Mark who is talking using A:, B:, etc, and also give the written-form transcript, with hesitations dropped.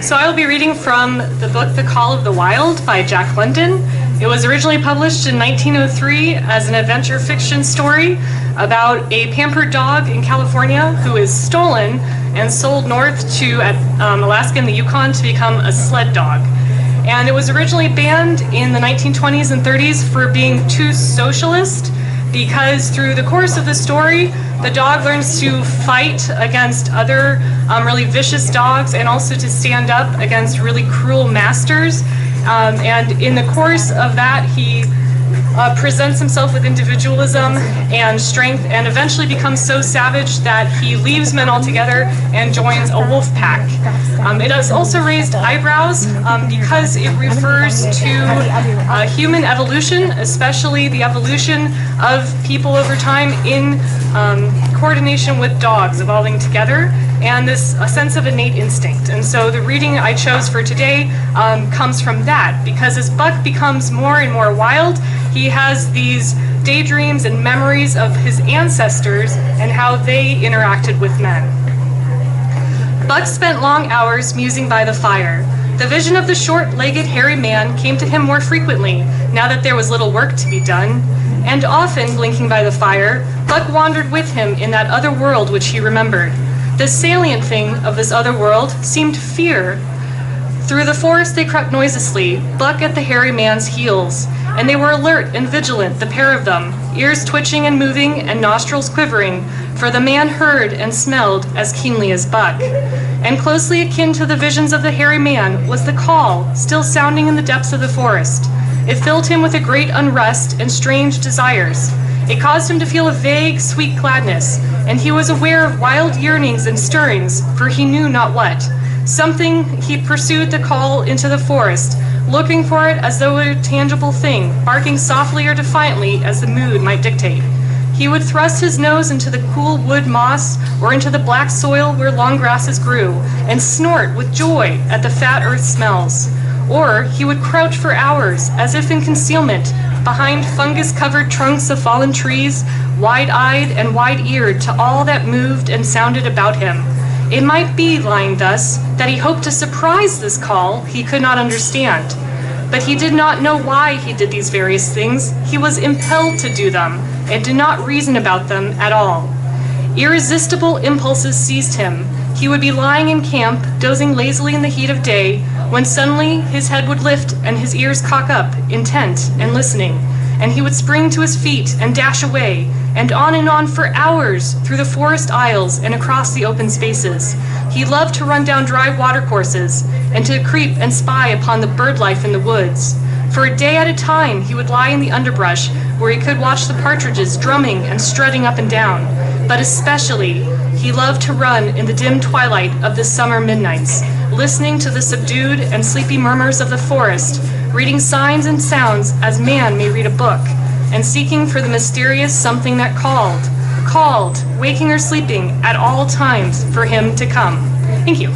A: So I will be reading from the book The Call of the Wild by Jack London. It was originally published in 1903 as an adventure fiction story about a pampered dog in California who is stolen and sold north to Alaska and the Yukon to become a sled dog. And it was originally banned in the 1920s and 30s for being too socialist, because through the course of the story, the dog learns to fight against other really vicious dogs and also to stand up against really cruel masters. And in the course of that, he presents himself with individualism and strength and eventually becomes so savage that he leaves men altogether and joins a wolf pack. It has also raised eyebrows because it refers to human evolution, especially the evolution of people over time in coordination with dogs evolving together, and this sense of innate instinct. And so the reading I chose for today comes from that, because as Buck becomes more and more wild, he has these daydreams and memories of his ancestors and how they interacted with men. Buck spent long hours musing by the fire. The vision of the short-legged, hairy man came to him more frequently, now that there was little work to be done. And often, blinking by the fire, Buck wandered with him in that other world which he remembered. The salient thing of this other world seemed fear. Through the forest they crept noiselessly, Buck at the hairy man's heels, and they were alert and vigilant, the pair of them, ears twitching and moving and nostrils quivering, for the man heard and smelled as keenly as Buck. And closely akin to the visions of the hairy man was the call, still sounding in the depths of the forest. It filled him with a great unrest and strange desires. It caused him to feel a vague, sweet gladness, and he was aware of wild yearnings and stirrings, for he knew not what. Something, he pursued the call into the forest, looking for it as though a tangible thing, barking softly or defiantly as the mood might dictate. He would thrust his nose into the cool wood moss or into the black soil where long grasses grew, and snort with joy at the fat earth smells. Or he would crouch for hours, as if in concealment, behind fungus-covered trunks of fallen trees, wide-eyed and wide-eared to all that moved and sounded about him. It might be, lying thus, that he hoped to surprise this call he could not understand. But he did not know why he did these various things. He was impelled to do them, and did not reason about them at all. Irresistible impulses seized him. He would be lying in camp, dozing lazily in the heat of day, when suddenly his head would lift and his ears cock up, intent and listening, and he would spring to his feet and dash away, and on for hours through the forest aisles and across the open spaces. He loved to run down dry watercourses and to creep and spy upon the bird life in the woods. For a day at a time he would lie in the underbrush where he could watch the partridges drumming and strutting up and down. But especially, he loved to run in the dim twilight of the summer midnights, listening to the subdued and sleepy murmurs of the forest, reading signs and sounds as man may read a book, and seeking for the mysterious something that called, waking or sleeping, at all times for him to come. Thank you.